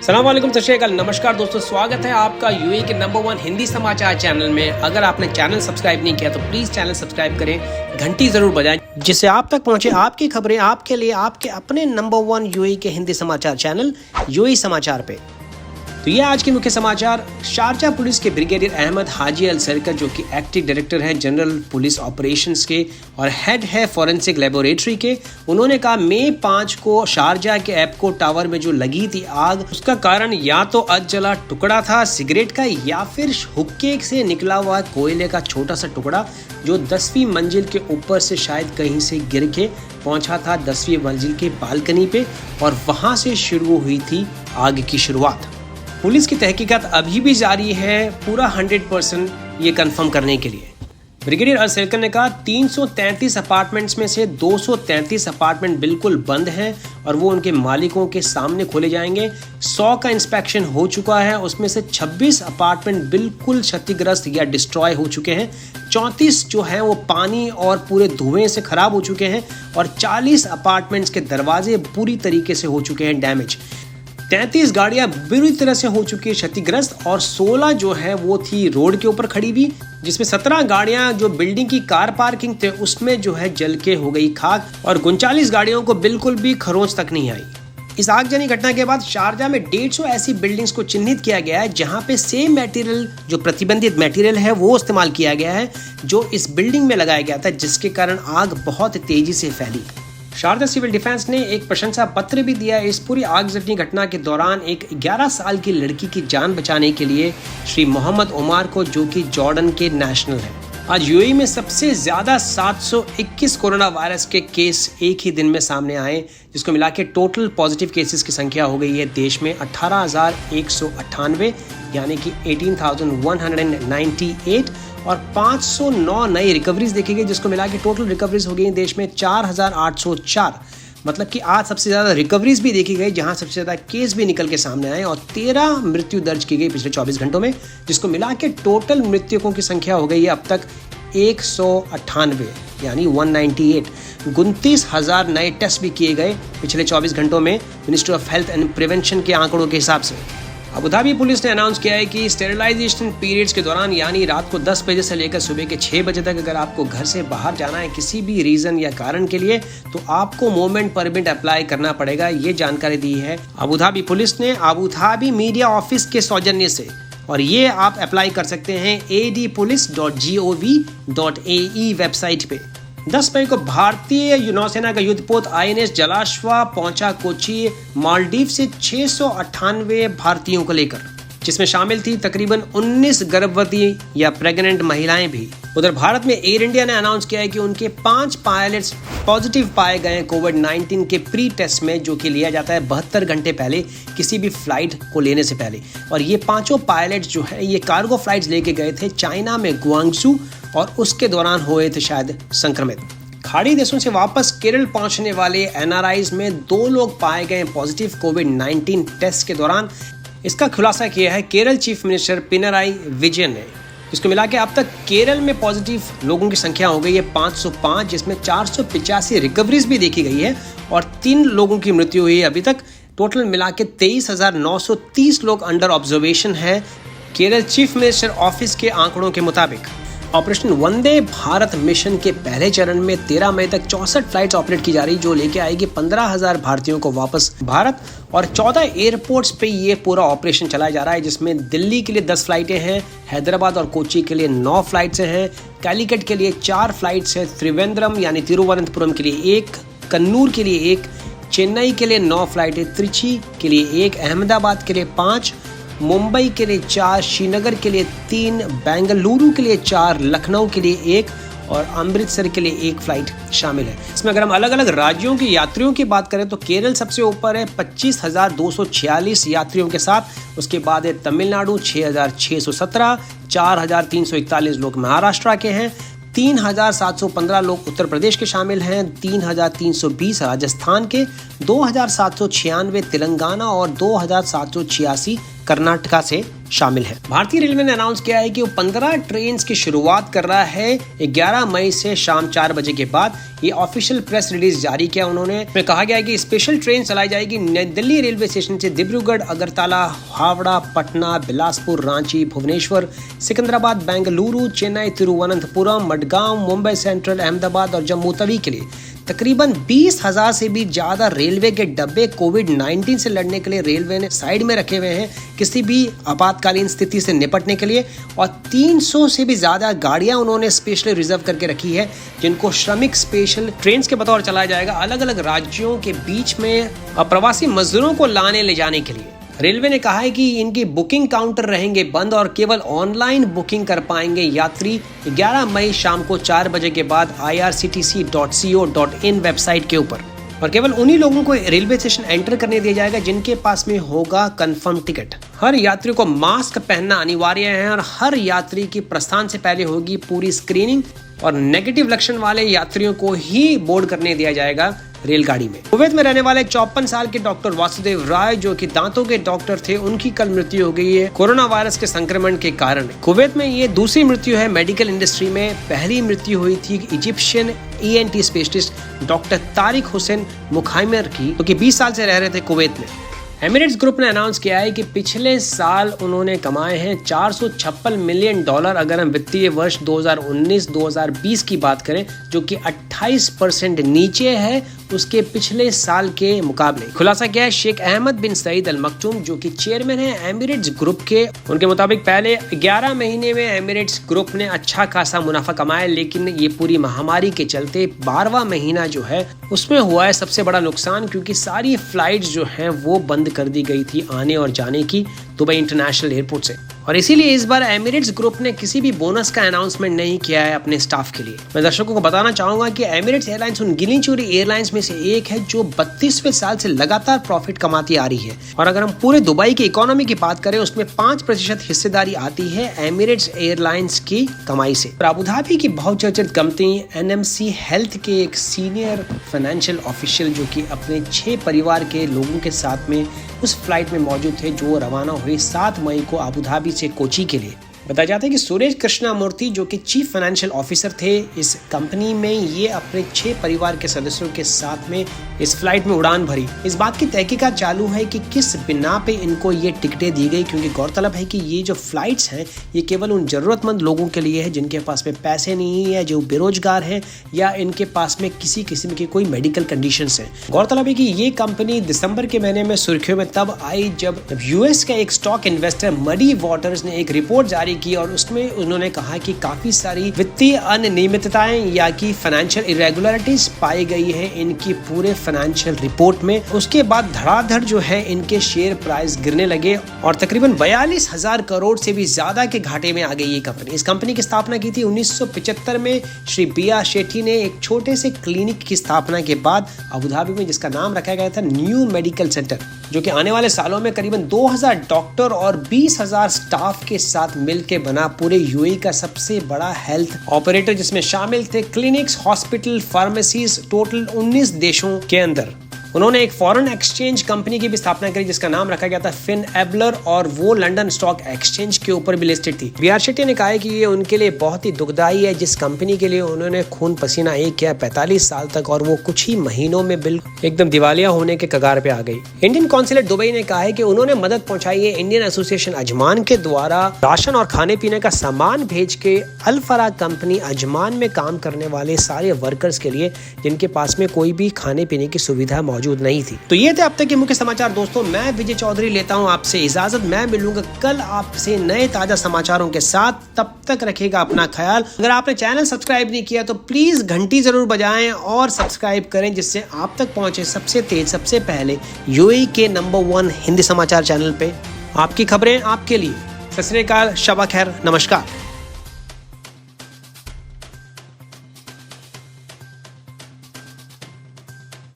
सलाम वालेकुम, सत श्री अकाल, नमस्कार दोस्तों, स्वागत है आपका यूएई के नंबर 1 हिंदी समाचार चैनल में। अगर आपने चैनल सब्सक्राइब नहीं किया तो प्लीज़ चैनल सब्सक्राइब करें, घंटी ज़रूर बजाएं जिससे आप तक पहुंचे आपकी खबरें आपके लिए आपके अपने नंबर 1 यूएई के हिंदी समाचार चैनल यूएई समाचार पे। तो ये आज के मुख्य समाचार। शारजा पुलिस के ब्रिगेडियर अहमद हाजी अल सरकर, जो कि एक्टिव डायरेक्टर हैं जनरल पुलिस ऑपरेशंस के और हेड है फॉरेंसिक लेबोरेटरी के, उन्होंने कहा मई 5 को शारजा के एपको टावर में जो लगी थी आग, उसका कारण या तो अधजला टुकड़ा था सिगरेट का या फिर हुक्के से निकला हुआ कोयले का छोटा सा टुकड़ा जो 10वीं मंजिल के ऊपर से शायद कहीं से गिर के पहुंचा था 10वीं मंजिल के बालकनी पे और वहां से शुरू हुई थी आग की शुरुआत। पुलिस की तहकीकात अभी भी जारी है पूरा 100% ये कंफर्म करने के लिए। ब्रिगेडियर अल सरकर ने कहा 333 अपार्टमेंट्स में से 233 अपार्टमेंट बिल्कुल बंद हैं और वो उनके मालिकों के सामने खोले जाएंगे। 100 का इंस्पेक्शन हो चुका है, उसमें से 26 अपार्टमेंट बिल्कुल क्षतिग्रस्त या डिस्ट्रॉय हो चुके हैं, 34 जो है वो पानी और पूरे धुएं से खराब हो चुके हैं और 40 अपार्टमेंट्स के दरवाजे पूरी तरीके से हो चुके हैं डैमेज। 33 गाड़ियां बुरी तरह से हो चुकी है क्षतिग्रस्त और 16 जो है वो थी रोड के ऊपर खड़ी हुई, जिसमें 17 गाड़ियां जो बिल्डिंग की कार पार्किंग थे उसमें जो है जल के हो गई खाक और 39 गाड़ियों को बिल्कुल भी खरोंच तक नहीं आई। इस आगजनी घटना के बाद शारजा में 150 ऐसी बिल्डिंग्स को चिन्हित किया गया है जहां पे सेम मटेरियल जो प्रतिबंधित मटेरियल है वो इस्तेमाल किया गया है जो इस बिल्डिंग में लगाया गया था, जिसके कारण आग बहुत तेजी से फैली। शारजा सिविल डिफेंस ने एक प्रशंसा पत्र भी दिया इस पूरी आगजनी घटना के दौरान एक 11 साल की लड़की की जान बचाने के लिए श्री मोहम्मद उमर को, जो कि जॉर्डन के नेशनल है। आज यूएई में सबसे ज्यादा 721 कोरोना वायरस के केस एक ही दिन में सामने आए, जिसको मिला के टोटल पॉजिटिव केसेस की संख्या हो गई है देश में 18,198 यानी कि 18,198 और 509 नई रिकवरीज देखी गई, जिसको मिला के टोटल रिकवरीज हो गई देश में 4,804। मतलब कि आज सबसे ज़्यादा रिकवरीज भी देखी गई, जहां सबसे ज़्यादा केस भी निकल के सामने आए और 13 मृत्यु दर्ज की गई पिछले 24 घंटों में, जिसको मिला के टोटल मृतकों की संख्या हो गई है अब तक 198 यानी 198। 29,000 नए टेस्ट भी किए गए पिछले 24 घंटों में ministry of health and prevention के आंकड़ों के हिसाब से। अबू धाबी पुलिस ने अनाउंस किया है कि स्टेरिलाइजेशन पीरियड्स के दौरान यानी रात को 10 बजे से लेकर सुबह के 6 बजे तक अगर आपको घर से बाहर जाना है किसी भी रीजन या कारण के लिए तो आपको मूवमेंट परमिट अप्लाई करना पड़ेगा। ये जानकारी दी है अबू धाबी पुलिस ने अबू धाबी मीडिया ऑफिस के सौजन्य से और ये आप अप्लाई कर सकते हैं adpolice.gov.ae वेबसाइट पे। 10 मई को भारतीय नौसेना का युद्धपोत INS जलाश्वा पहुंचा कोची मालदीव से 698 भारतीयों को लेकर, जिसमें शामिल थी तकरीबन 19 गर्भवती या प्रेग्नेंट महिलाएं भी। उधर भारत में एयर इंडिया ने अनाउंस किया है कि उनके 5 पायलट्स पॉजिटिव पाए गए कोविड-19 के प्री टेस्ट में, जो कि लिया जाता है 72 घंटे पहले किसी भी फ्लाइट को लेने से पहले। और ये पांचों पायलट्स जो है ये कार्गो फ्लाइट्स लेके गए थे चाइना में ग्वांगसू और उसके दौरान हुए थे शायद संक्रमित। खाड़ी देशों से वापस केरल पहुंचने वाले NRIs में 2 लोग पाए गए पॉजिटिव कोविड-19 टेस्ट के दौरान। इसका खुलासा किया है केरल चीफ मिनिस्टर पिनराई विजयन ने। इसको मिला के अब तक केरल में पॉजिटिव लोगों की संख्या हो गई है 505, जिसमें 485 रिकवरीज भी देखी गई है और 3 लोगों की मृत्यु हुई है अभी तक। टोटल मिला के 23,930 लोग अंडर ऑब्जर्वेशन है केरल चीफ मिनिस्टर ऑफिस के आंकड़ों के मुताबिक। ऑपरेशन वंदे भारत मिशन के पहले चरण में 13 मई तक 64 फ्लाइट्स ऑपरेट की जा रही, जो लेके आएगी 15,000 भारतीयों को वापस भारत और 14 एयरपोर्ट्स पे ये पूरा ऑपरेशन चलाया जा रहा है, जिसमें दिल्ली के लिए 10 फ्लाइटें हैं, हैदराबाद और कोची के लिए 9 फ्लाइट्स हैं, कैलिकट के लिए 4 फ्लाइट्स हैं, त्रिवेंद्रम यानी तिरुवनंतपुरम के लिए 1, कन्नूर के लिए 1, चेन्नई के लिए 9 फ्लाइटें, त्रिची के लिए 1, अहमदाबाद के लिए 5, मुंबई के लिए 4, श्रीनगर के लिए 3, बेंगलुरु के लिए 4, लखनऊ के लिए 1 और अमृतसर के लिए 1 फ्लाइट शामिल है। इसमें अगर हम अलग अलग राज्यों की यात्रियों की बात करें तो केरल सबसे ऊपर है 25,246 यात्रियों के साथ। उसके बाद है तमिलनाडु 6,617, 4,341 लोग महाराष्ट्र के हैं, 3,715 लोग उत्तर प्रदेश के शामिल हैं, 3,320 राजस्थान के, 2,796 तेलंगाना और 2,786 कर्नाटका से शामिल है। भारतीय रेलवे ने अनाउंस किया है कि वो 15 ट्रेन की शुरुआत कर रहा है 11 मई से शाम 4 बजे के बाद। ये ऑफिशियल प्रेस रिलीज जारी किया उन्होंने। कहा गया है कि स्पेशल ट्रेन चलाई जाएगी नई दिल्ली रेलवे स्टेशन से डिब्रूगढ़, अगरतला, हावड़ा, पटना, बिलासपुर, रांची, भुवनेश्वर, सिकंदराबाद, बेंगलुरु, चेन्नई, तिरुवनंतपुरम, मडगांव, मुंबई सेंट्रल, अहमदाबाद और जम्मू तवी के लिए। तकरीबन 20,000 से भी ज्यादा रेलवे के डब्बे कोविड-19 से लड़ने के लिए रेलवे ने साइड में रखे हुए हैं, किसी भी आपातकालीन स्थिति से निपटने के लिए। और 300 से भी ज्यादा गाड़ियां उन्होंने स्पेशली रिजर्व करके रखी है, जिनको श्रमिक स्पेशल ट्रेन के बतौर चलाया जाएगा अलग अलग राज्यों के बीच में प्रवासी मजदूरों को लाने ले जाने के लिए। रेलवे ने कहा है कि इनकी बुकिंग काउंटर रहेंगे बंद और केवल ऑनलाइन बुकिंग कर पाएंगे यात्री 11 मई शाम को 4 बजे के बाद irctc.co.in वेबसाइट के ऊपर। और केवल उन्हीं लोगों को रेलवे स्टेशन एंटर करने दिया जाएगा जिनके पास में होगा कंफर्म टिकट। हर यात्री को मास्क पहनना अनिवार्य है और हर यात्री की प्रस्थान से पहले होगी पूरी स्क्रीनिंग और नेगेटिव लक्षण वाले यात्रियों को ही बोर्ड करने दिया जाएगा रेलगाड़ी में। कुवैत में रहने वाले 54 साल के डॉक्टर वासुदेव राय, जो कि दांतों के डॉक्टर थे, उनकी कल मृत्यु हो गई है कोरोना वायरस के संक्रमण के कारण। कुवैत में ये दूसरी मृत्यु है मेडिकल इंडस्ट्री में। पहली मृत्यु हुई थी Egyptian ENT specialist doctor Tariq Hussein Mukhaimer की, जो कि 20 साल से रह रहे थे कुवैत में। एमिरेट्स ग्रुप ने अनाउंस किया है कि पिछले साल उन्होंने कमाए हैं $456 मिलियन। अगर हम वित्तीय वर्ष 2019-2020 की बात करें, जो कि 28% नीचे है उसके पिछले साल के मुकाबले। खुलासा किया है शेख अहमद बिन सईद अल मखदूम, जो कि चेयरमैन है एमिरेट्स ग्रुप के। उनके मुताबिक पहले 11 महीने में एमिरेट्स ग्रुप ने अच्छा खासा मुनाफा कमाया, लेकिन ये पूरी महामारी के चलते 12वां महीना जो है उसमें हुआ है सबसे बड़ा नुकसान, क्योंकि सारी फ्लाइट्स जो हैं वो बंद कर दी गई थी आने और जाने की दुबई इंटरनेशनल एयरपोर्ट से। और इसीलिए इस बार एमिरेट्स ग्रुप ने किसी भी बोनस का अनाउंसमेंट नहीं किया है अपने स्टाफ के लिए। मैं दर्शकों को बताना चाहूंगा कि एमिरेट्स एयरलाइंस उन गिनी चुनी एयरलाइंस में से एक है जो 32वें साल से लगातार प्रॉफिट कमाती आ रही है। और अगर हम पूरे दुबई की इकोनॉमी की बात करें, उसमें 5% हिस्सेदारी आती है एमिरेट्स एयरलाइंस की कमाई से। अबुधाबी की बहुचर्चित कंपनी NMC हेल्थ के एक सीनियर फाइनेंशियल ऑफिशियल, जो कि अपने 6 परिवार के लोगों के साथ में उस फ्लाइट में मौजूद थे जो रवाना हुई 7 मई को अबुधाबी से कोची के लिए। बताया जाता है कि सुरेश कृष्णामूर्ति, जो कि चीफ फाइनेंशियल ऑफिसर थे इस कंपनी में, ये अपने 6 परिवार के सदस्यों के साथ में इस फ्लाइट में उड़ान भरी। इस बात की तहकीकात चालू है कि किस बिना पे इनको ये टिकटें दी गई, क्योंकि गौरतलब है कि ये जो फ्लाइट्स हैं ये केवल उन जरूरतमंद लोगों के लिए है जिनके पास में पैसे नहीं है, जो बेरोजगार है या इनके पास में किसी किस्म की कोई मेडिकल कंडीशंस है। गौरतलब है कि ये कंपनी दिसंबर के महीने में सुर्खियों में तब आई जब US का एक स्टॉक इन्वेस्टर मडी वाटर्स ने एक रिपोर्ट जारी की और उसमें उन्होंने कहा कि काफी सारी वित्तीय अनियमितताएं या कि फाइनेंशियल इरेगुलरिटीज पाई गई है इनकी पूरे फाइनेंशियल रिपोर्ट में। उसके बाद धड़ाधड़ जो है इनके शेयर प्राइस गिरने लगे और तकरीबन 42,000 करोड़ से भी ज्यादा के घाटे में आ गई ये कंपनी। इस कंपनी की स्थापना की थी 1975 में श्री बिया शेट्टी ने एक छोटे से क्लिनिक की स्थापना के बाद अबुधाबी में, जिसका नाम रखा गया था न्यू मेडिकल सेंटर, जो कि आने वाले सालों में करीबन 2000 डॉक्टर और 20,000 स्टाफ के साथ मिलकर बना पूरे UAE का सबसे बड़ा हेल्थ ऑपरेटर, जिसमें शामिल थे क्लिनिक्स, हॉस्पिटल, फार्मेसीज, टोटल 19 देशों के अंदर। उन्होंने एक फॉरेन एक्सचेंज कंपनी की भी स्थापना करी जिसका नाम रखा गया था फिनएबलर, और वो लंदन स्टॉक एक्सचेंज के ऊपर भी लिस्टेड थी। बीआर शेट्टी ने कहा है कि ये उनके लिए बहुत ही दुखदाई है, जिस कंपनी के लिए उन्होंने खून पसीना एक किया 45 साल तक और वो कुछ ही महीनों में बिल्कुल एकदम दिवालिया होने के कगार पे आ गई। इंडियन कॉन्सुलेट दुबई ने कहा है कि उन्होंने मदद पहुंचाई है इंडियन एसोसिएशन अजमान के द्वारा राशन और खाने पीने का सामान भेज के अल-फरा कंपनी अजमान में काम करने वाले सारे वर्कर्स के लिए जिनके पास में कोई भी खाने पीने की सुविधा मौजूद नहीं थी। तो ये थे अब तक के मुख्य समाचार दोस्तों। मैं विजय चौधरी लेता हूं आपसे इजाजत। मैं मिलूंगा कल आपसे नए ताजा समाचारों के साथ। तब तक रखिएगा अपना ख्याल। अगर आपने चैनल सब्सक्राइब नहीं किया तो प्लीज घंटी जरूर बजाएं और सब्सक्राइब करें, जिससे आप तक पहुंचे सबसे तेज सबसे पहले UAE के नंबर 1 हिंदी समाचार चैनल पे आपकी खबरें आपके लिए। सत श्री अकाल, शब खैर, नमस्कार।